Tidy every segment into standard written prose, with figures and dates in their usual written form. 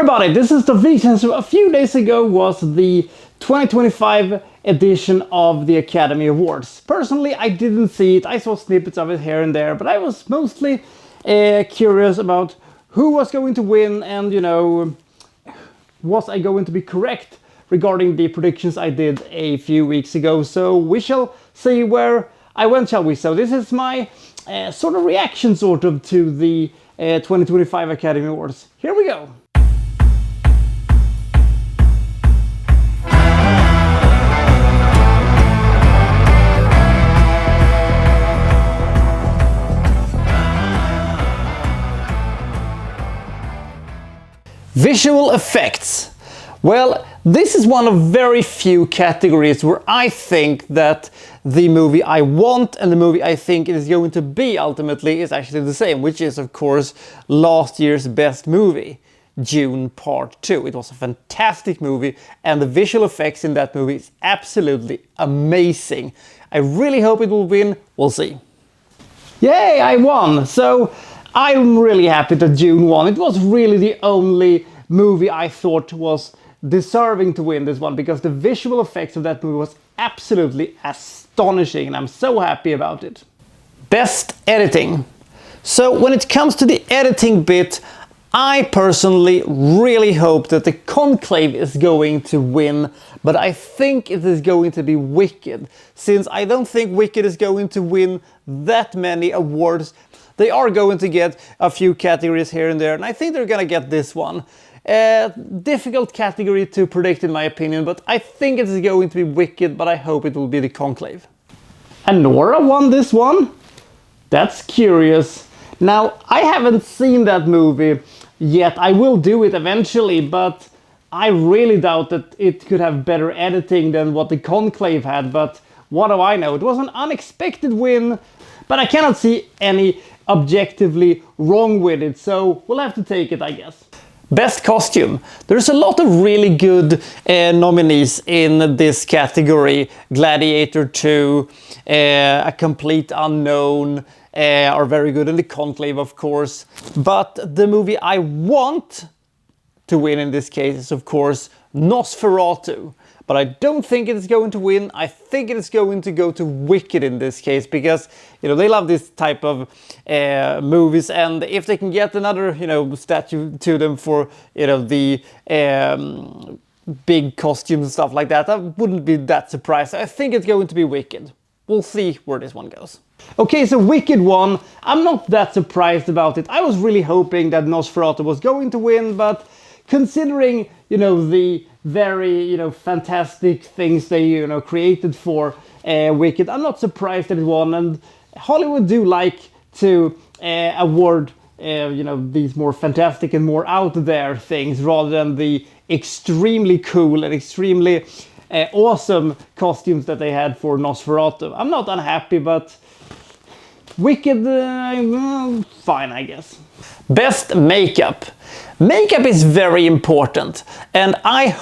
everybody, this is the Wikstrand. So a few days ago was the 2025 edition of the Academy Awards. Personally, I didn't see it. I saw snippets of it here and there, but I was mostly curious about who was going to win and, you know, was I going to be correct regarding the predictions I did a few weeks ago. So we shall see where I went, shall we? So this is my sort of reaction to the 2025 Academy Awards. Here we go. Visual effects. Well, this is one of very few categories where I think that the movie I want and the movie I think it is going to be ultimately is actually the same, which is of course last year's best movie, Dune Part 2. It was a fantastic movie and the visual effects in that movie is absolutely amazing. I really hope it will win. We'll see. Yay, I won! So I'm really happy that Dune won. It was really the only movie I thought was deserving to win this one because the visual effects of that movie was absolutely astonishing and I'm so happy about it. Best editing. So when it comes to the editing bit, I personally really hope that the Conclave is going to win, but I think it is going to be Wicked, since I don't think Wicked is going to win that many awards. They are going to get a few categories here and there, and I think they're gonna get this one. Difficult category to predict in my opinion, but I think it is going to be Wicked, but I hope it will be the Conclave. And Nora won this one? That's curious. Now, I haven't seen that movie yet. I will do it eventually, but I really doubt that it could have better editing than what the Conclave had, but what do I know? It was an unexpected win, but I cannot see any objectively wrong with it, so we'll have to take it, I guess. Best costume. There's a lot of really good nominees in this category. Gladiator 2, A Complete Unknown are very good, and the Conclave of course. But the movie I want to win in this case is of course Nosferatu. But I don't think it is going to win. I think it is going to go to Wicked in this case because, you know, they love this type of movies, and if they can get another, you know, statue to them for, you know, the big costumes and stuff like that, I wouldn't be that surprised. I think it's going to be Wicked. We'll see where this one goes. Okay, so Wicked won. I'm not that surprised about it. I was really hoping that Nosferatu was going to win, but considering, you know, the very, you know, fantastic things they, you know, created for Wicked, I'm not surprised that it won. And Hollywood do like to award, you know, these more fantastic and more out there things rather than the extremely cool and extremely awesome costumes that they had for Nosferatu. I'm not unhappy, but Wicked, fine, I guess. Best makeup. Makeup is very important, and I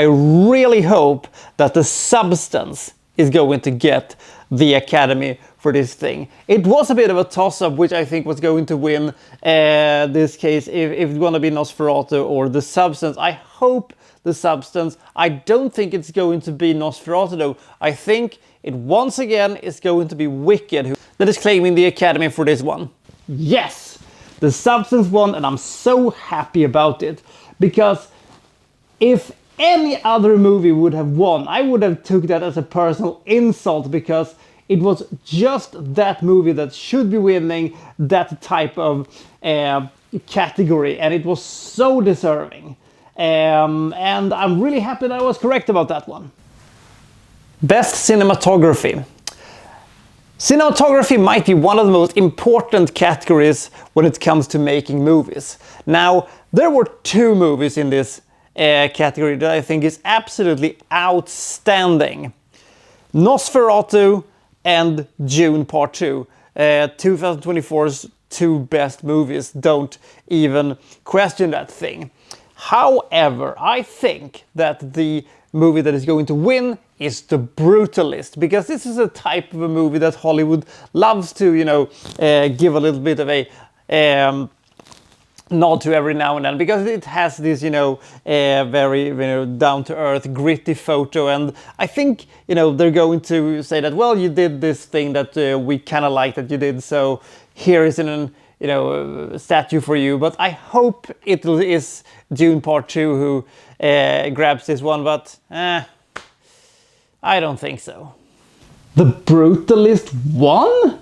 really hope that The Substance is going to get the Academy for this thing. It was a bit of a toss-up which I think was going to win this case, if it's going to be Nosferatu or The Substance. I hope The Substance. I don't think it's going to be Nosferatu though. I think it once again is going to be Wicked that is claiming the Academy for this one. Yes! The Substance won, and I'm so happy about it, because if any other movie would have won, I would have took that as a personal insult, because it was just that movie that should be winning that type of category, and it was so deserving. And I'm really happy that I was correct about that one. Best cinematography. Cinematography might be one of the most important categories when it comes to making movies. Now, there were two movies in this category that I think is absolutely outstanding. Nosferatu and Dune Part 2. 2024's two best movies. Don't even question that thing. However, I think that the movie that is going to win is The Brutalist, because this is a type of a movie that Hollywood loves to, you know, give a little bit of a nod to every now and then, because it has this, very, down-to-earth, gritty photo, and I think, they're going to say that, well, you did this thing that we kind of like that you did, so here is an, statue for you. But I hope it is Dune Part 2 who grabs this one, but I don't think so. The Brutalist won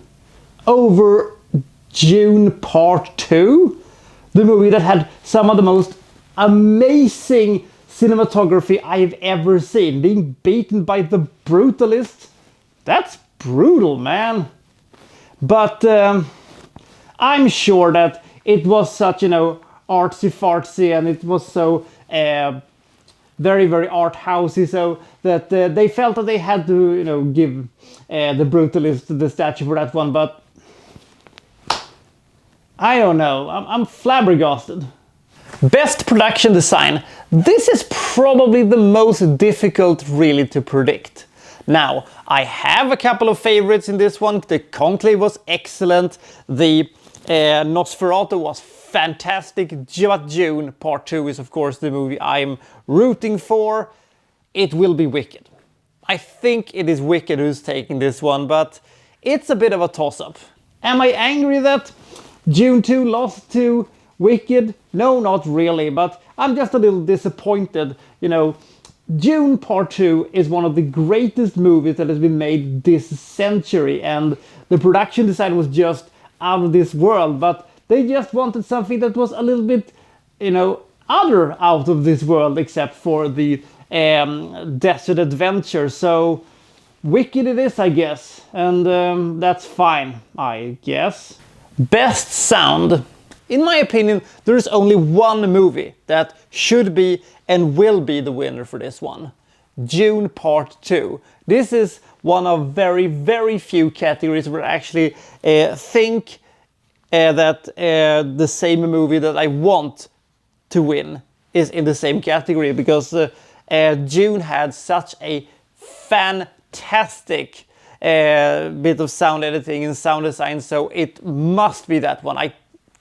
over Dune Part 2? The movie that had some of the most amazing cinematography I've ever seen, being beaten by The Brutalist. That's brutal, man. But I'm sure that it was such, artsy-fartsy, and it was so very, very art housey, so that they felt that they had to, give The Brutalist the statue for that one, but I don't know, I'm flabbergasted. Best production design. This is probably the most difficult really to predict. Now, I have a couple of favorites in this one. The Conclave was excellent. The Nosferatu was fantastic. But Dune Part 2 is of course the movie I'm rooting for. It will be Wicked. I think it is Wicked who's taking this one, but it's a bit of a toss-up. Am I angry that Dune 2 lost to Wicked? No, not really, but I'm just a little disappointed. Dune Part 2 is one of the greatest movies that has been made this century, and the production design was just out of this world, but they just wanted something that was a little bit, other out of this world, except for the desert adventure. So Wicked it is, I guess, and that's fine, I guess. Best sound. In my opinion, there is only one movie that should be and will be the winner for this one. Dune Part 2. This is one of very, very few categories where I actually think that the same movie that I want to win is in the same category, because Dune had such a fantastic bit of sound editing and sound design, so it must be that one. I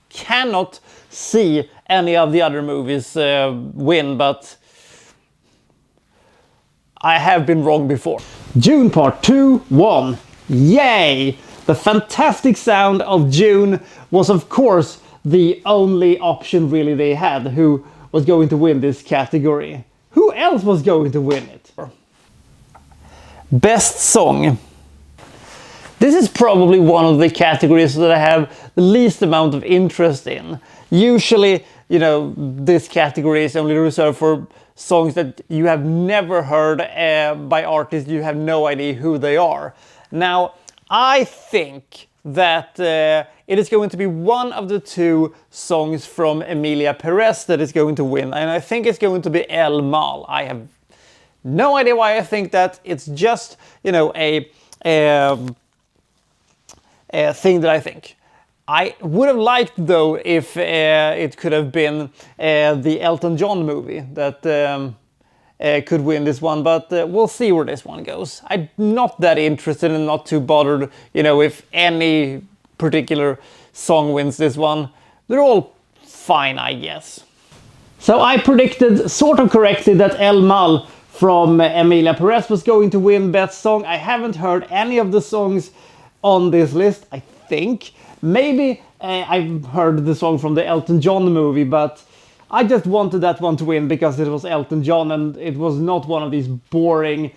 cannot see any of the other movies win, but I have been wrong before. Dune Part 2 won. Yay! The fantastic sound of Dune was of course the only option really they had who was going to win this category. Who else was going to win it? Best song. This is probably one of the categories that I have the least amount of interest in. Usually, this category is only reserved for songs that you have never heard by artists, you have no idea who they are. Now, I think that it is going to be one of the two songs from Emilia Perez that is going to win, and I think it's going to be El Mal. I have no idea why I think that. It's just, a thing that I think. I would have liked, though, if it could have been the Elton John movie that could win this one, but we'll see where this one goes. I'm not that interested and not too bothered, if any particular song wins this one. They're all fine, I guess. So I predicted sort of correctly that El Mal from Emilia Perez was going to win Best Song. I haven't heard any of the songs on this list, I think. Maybe I've heard the song from the Elton John movie, but I just wanted that one to win because it was Elton John and it was not one of these boring,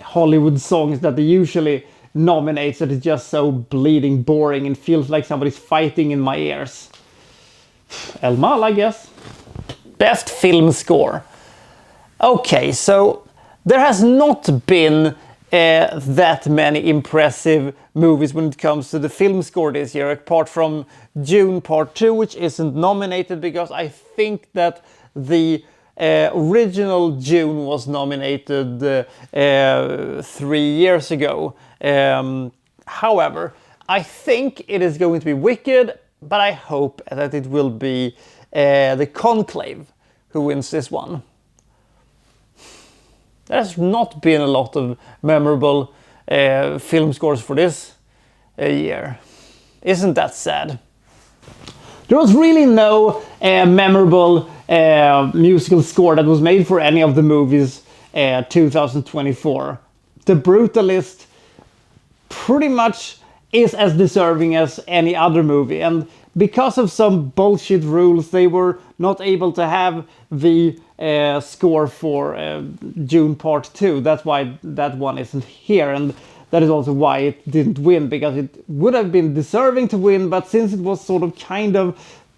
Hollywood songs that they usually nominate, that is just so bleeding boring and feels like somebody's fighting in my ears. El Mal, I guess. Best film score. Okay, so there has not been that many impressive movies when it comes to the film score this year, apart from Dune Part 2, which isn't nominated because I think that the original Dune was nominated 3 years ago. However, I think it is going to be Wicked, but I hope that it will be the Conclave who wins this one. There's not been a lot of memorable film scores for this year. Isn't that sad? There was really no memorable musical score that was made for any of the movies 2024. The Brutalist pretty much is as deserving as any other movie, and because of some bullshit rules they were not able to have the score for June Part 2. That's why that one isn't here, and that is also why it didn't win, because it would have been deserving to win, but since it was sort of kind of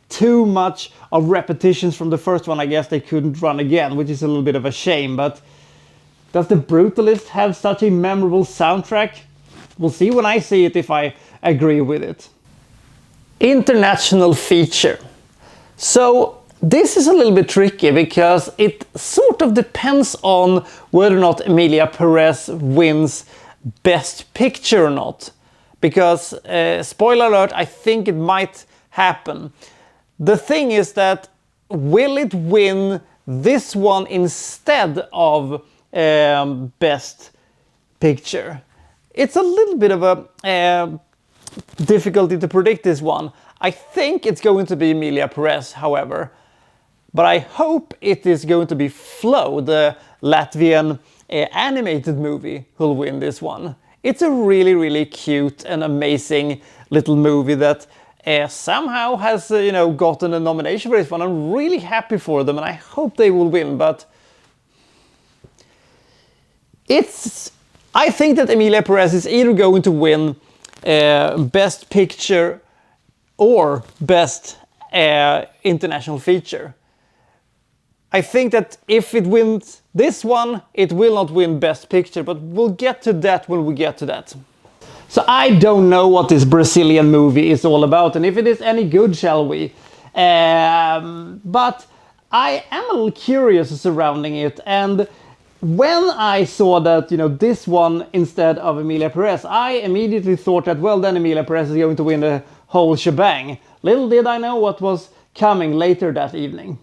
too much of repetitions from the first one, I guess they couldn't run again, which is a little bit of a shame. But does The Brutalist have such a memorable soundtrack? We'll see when I see it if I agree with it. International feature. So this is a little bit tricky because it sort of depends on whether or not Emilia Perez wins Best Picture or not. Because, spoiler alert, I think it might happen. The thing is that, will it win this one instead of Best Picture? It's a little bit of a difficulty to predict this one. I think it's going to be Emilia Perez, however. But I hope it is going to be Flow, the Latvian animated movie, who'll win this one. It's a really, really cute and amazing little movie that somehow has, gotten a nomination for this one. I'm really happy for them and I hope they will win, but I think that Emilia Perez is either going to win Best Picture or Best International Feature. I think that if it wins this one, it will not win Best Picture, but we'll get to that when we get to that. So I don't know what this Brazilian movie is all about, and if it is any good, shall we? But I am a little curious surrounding it, and when I saw that, this one instead of Emilia Perez, I immediately thought that, well, then Emilia Perez is going to win the whole shebang. Little did I know what was coming later that evening.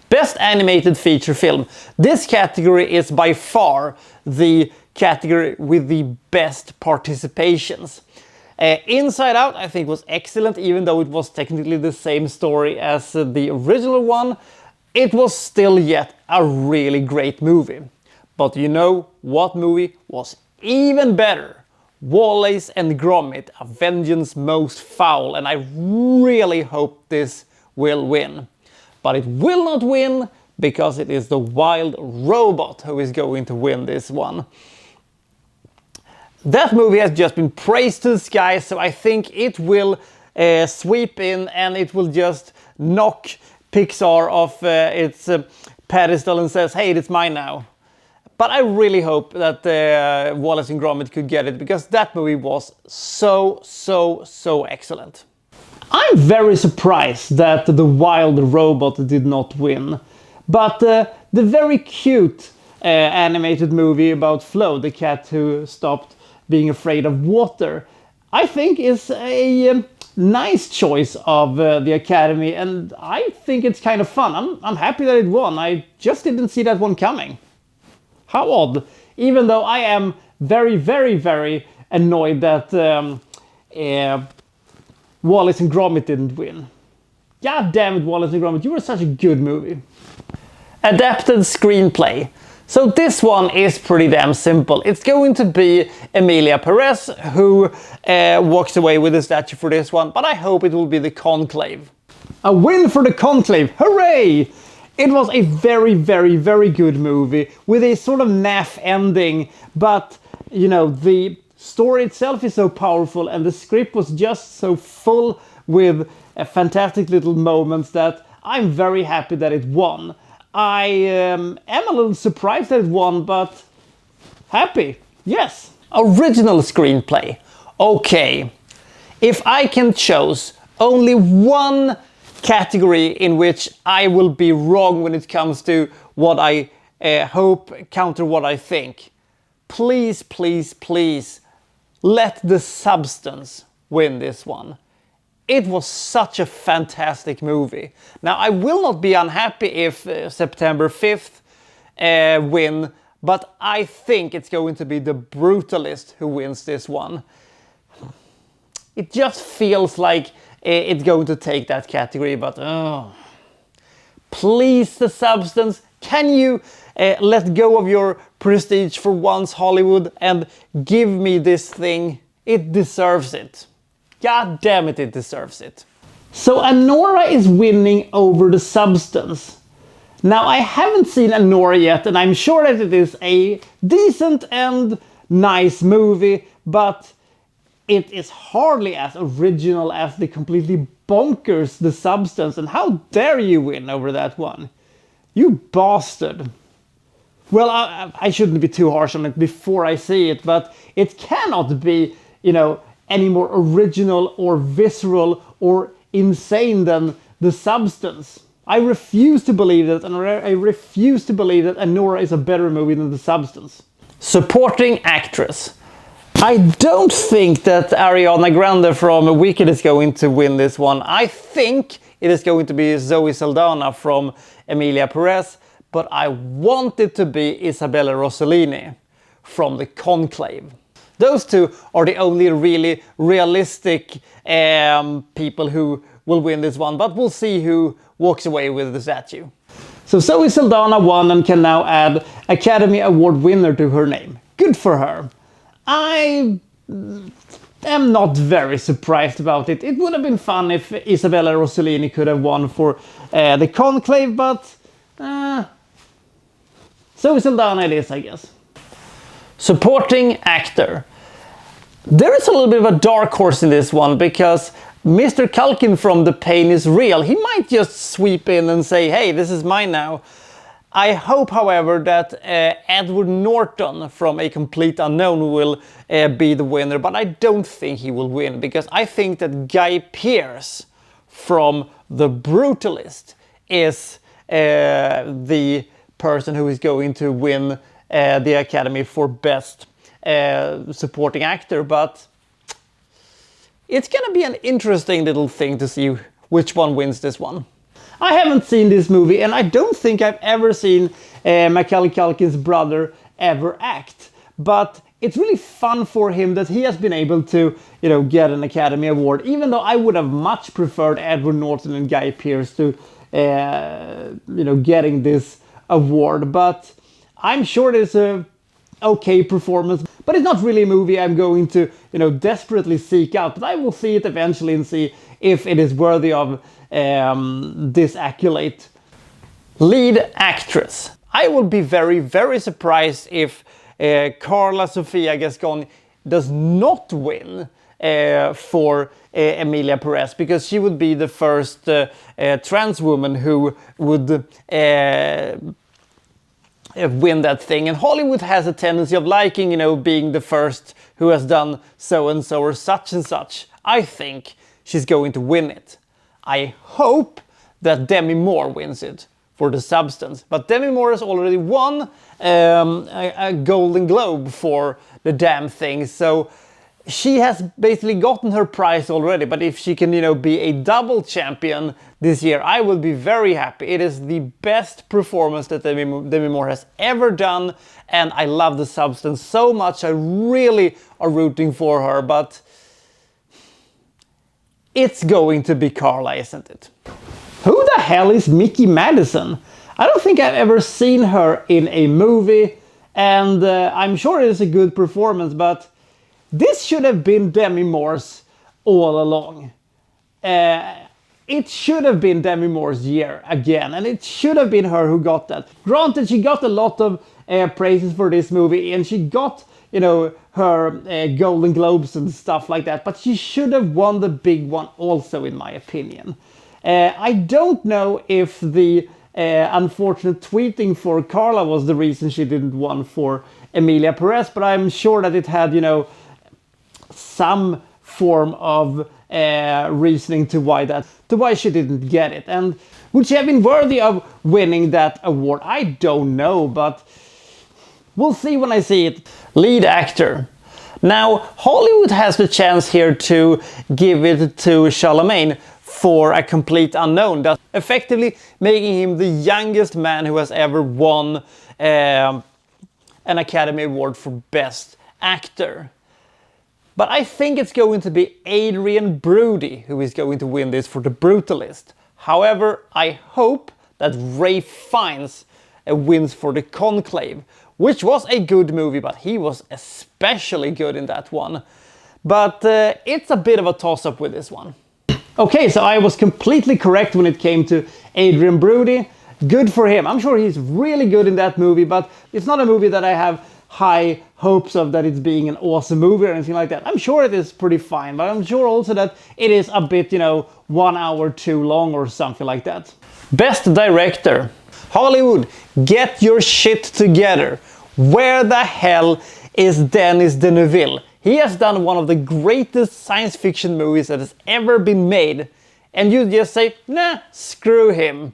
Best Animated Feature Film. This category is by far the category with the best participations. Inside Out, I think, was excellent, even though it was technically the same story as the original one. It was still yet a really great movie. But you know what movie was even better? Wallace and Gromit, A Vengeance Most Foul, and I really hope this will win. But it will not win because it is the Wild Robot who is going to win this one. That movie has just been praised to the sky, so I think it will sweep in and it will just knock Pixar off its pedestal and says, hey, it's mine now. But I really hope that Wallace and Gromit could get it, because that movie was so excellent. I'm very surprised that The Wild Robot did not win. But the very cute animated movie about Flo, the cat who stopped being afraid of water, I think is a nice choice of the Academy, and I think it's kind of fun. I'm happy that it won. I just didn't see that one coming. How odd. Even though I am very annoyed that Wallace and Gromit didn't win. God damn it, Wallace and Gromit, you were such a good movie. Adapted Screenplay. So this one is pretty damn simple. It's going to be Emilia Perez who walks away with the statue for this one, but I hope it will be The Conclave. A win for The Conclave, hooray! It was a very good movie with a sort of naff ending, but the story itself is so powerful and the script was just so full with fantastic little moments that I'm very happy that it won. I am a little surprised that it won, but happy, yes. Original screenplay. Okay, if I can choose only one category in which I will be wrong when it comes to what I hope counter what I think, please let The Substance win this one. It was such a fantastic movie. Now, I will not be unhappy if September 5th win, but I think it's going to be The Brutalist who wins this one. It just feels like it's going to take that category, but please, The Substance, can you let go of your prestige for once, Hollywood, and give me this thing? It deserves it. God damn it, it deserves it. So Anora is winning over The Substance. Now, I haven't seen Anora yet, and I'm sure that it is a decent and nice movie, but it is hardly as original as the completely bonkers The Substance, and how dare you win over that one? You bastard. Well, I shouldn't be too harsh on it before I see it, but it cannot be, you know, any more original or visceral or insane than The Substance. I refuse to believe that, and I refuse to believe that Anora is a better movie than The Substance. Supporting actress. I don't think that Ariana Grande from Wicked is going to win this one. I think it is going to be Zoe Saldana from Emilia Perez, but I want it to be Isabella Rossellini from The Conclave. Those two are the only really realistic people who will win this one, but we'll see who walks away with the statue. So Zoe Saldana won and can now add Academy Award winner to her name. Good for her. I am not very surprised about it. It would have been fun if Isabella Rossellini could have won for The Conclave, but Zoe Saldana it is, I guess. Supporting actor. There is a little bit of a dark horse in this one, because Mr. Culkin from The Pain is Real, he might just sweep in and say, hey, this is mine now. I hope, however, that Edward Norton from A Complete Unknown will be the winner, but I don't think he will win, because I think that Guy Pearce from The Brutalist is the person who is going to win the Academy for Best Supporting Actor, but it's gonna be an interesting little thing to see which one wins this one. I haven't seen this movie, and I don't think I've ever seen Macaulay Culkin's brother ever act, but it's really fun for him that he has been able to, you know, get an Academy Award, even though I would have much preferred Edward Norton and Guy Pearce to, you know, getting this award, but I'm sure it's a okay performance, but it's not really a movie I'm going to, you know, desperately seek out, but I will see it eventually and see if it is worthy of this accolade. Lead actress. I will be very, very surprised if Carla Sofia Gascon does not win for Emilia Perez, because she would be the first trans woman who would win that thing, and Hollywood has a tendency of liking, you know, being the first who has done so and so or such and such. I think she's going to win it. I hope that Demi Moore wins it for The Substance, but Demi Moore has already won a Golden Globe for the damn thing, so she has basically gotten her prize already. But if she can, you know, be a double champion this year, I will be very happy. It is the best performance that Demi Moore has ever done, and I love The Substance so much. I really are rooting for her, but it's going to be Carla, isn't it? Who the hell is Mickey Madison? I don't think I've ever seen her in a movie, and I'm sure it is a good performance, but this should have been Demi Moore's all along. It should have been Demi Moore's year again, and it should have been her who got that. Granted, she got a lot of praises for this movie, and she got, you know, her Golden Globes and stuff like that, but she should have won the big one also, in my opinion. I don't know if the unfortunate tweeting for Carla was the reason she didn't win for Emilia Perez, but I'm sure that it had, you know, some form of reasoning to why she didn't get it. And would she have been worthy of winning that award? I don't know, but we'll see when I see it. Lead actor. Now, Hollywood has the chance here to give it to Charlemagne for A Complete Unknown, thus effectively making him the youngest man who has ever won an Academy Award for Best Actor. But I think it's going to be Adrien Brody who is going to win this for The Brutalist. However, I hope that Ray Fiennes wins for The Conclave, which was a good movie, but he was especially good in that one. But it's a bit of a toss-up with this one. Okay, so I was completely correct when it came to Adrien Brody. Good for him. I'm sure he's really good in that movie, but it's not a movie that I have high hopes of that it's being an awesome movie or anything like that. I'm sure it is pretty fine, but I'm sure also that it is a bit, 1 hour too long or something like that. Best Director. Hollywood, get your shit together. Where the hell is Denis Villeneuve? He has done one of the greatest science fiction movies that has ever been made. And you just say, nah, screw him.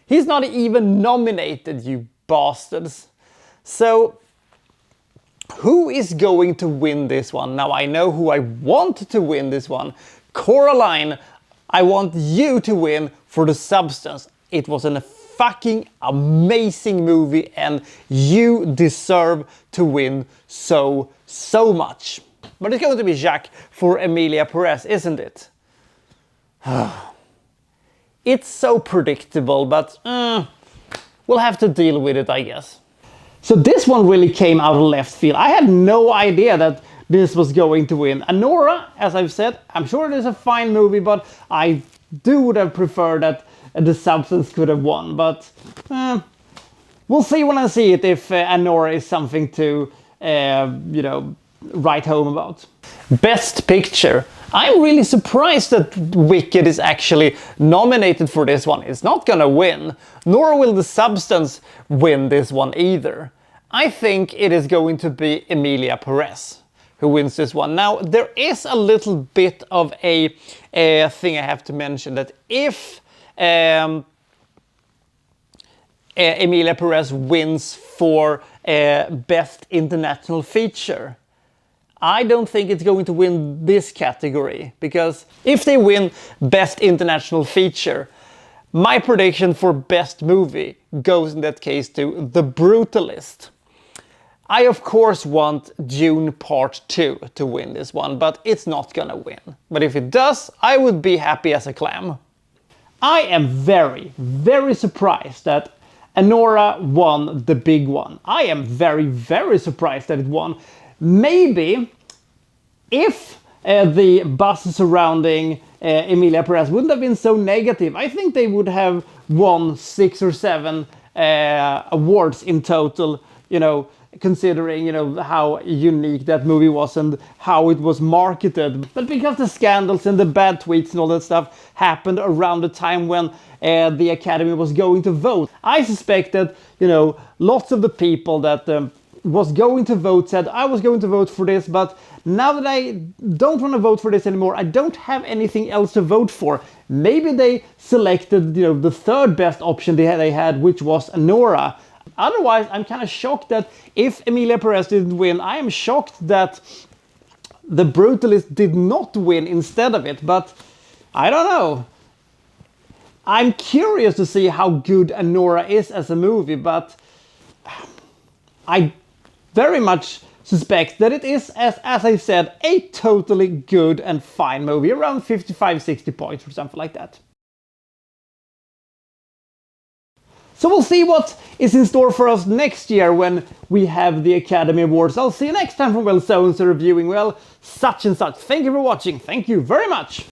He's not even nominated, you bastards. So, who is going to win this one? Now I know who I want to win this one. Coraline, I want you to win for The Substance. It was a fucking amazing movie and you deserve to win so much. But it's going to be Jacques for Emilia Perez, isn't it? It's so predictable, but we'll have to deal with it, I guess. So this one really came out of left field. I had no idea that this was going to win. Anora, as I've said, I'm sure it is a fine movie, but I would have preferred that The Substance could have won. But we'll see when I see it if Anora is something to, write home about. Best Picture. I'm really surprised that Wicked is actually nominated for this one. It's not gonna win, nor will The Substance win this one either. I think it is going to be Emilia Perez who wins this one. Now, there is a little bit of a thing I have to mention, that if Emilia Perez wins for Best International Feature, I don't think it's going to win this category, because if they win Best International Feature, my prediction for Best Movie goes in that case to The Brutalist. I of course want Dune Part 2 to win this one, but it's not gonna win. But if it does, I would be happy as a clam. I am very surprised that Anora won the big one. I am very surprised that it won. Maybe if the buzz surrounding Emilia Perez wouldn't have been so negative, I think they would have won 6 or 7 awards in total, considering, how unique that movie was and how it was marketed. But because the scandals and the bad tweets and all that stuff happened around the time when the Academy was going to vote, I suspect that, lots of the people that was going to vote said, I was going to vote for this, but now that I don't want to vote for this anymore, I don't have anything else to vote for. Maybe they selected, the third best option they had, which was Anora. Otherwise, I'm kind of shocked that if Emilia Perez didn't win, I am shocked that The Brutalist did not win instead of it, but I don't know. I'm curious to see how good Anora is as a movie, but I very much suspect that it is, as I said, a totally good and fine movie, around 55-60 points or something like that. So we'll see what is in store for us next year when we have the Academy Awards. I'll see you next time from Well So and So reviewing, well, such and such. Thank you for watching. Thank you very much.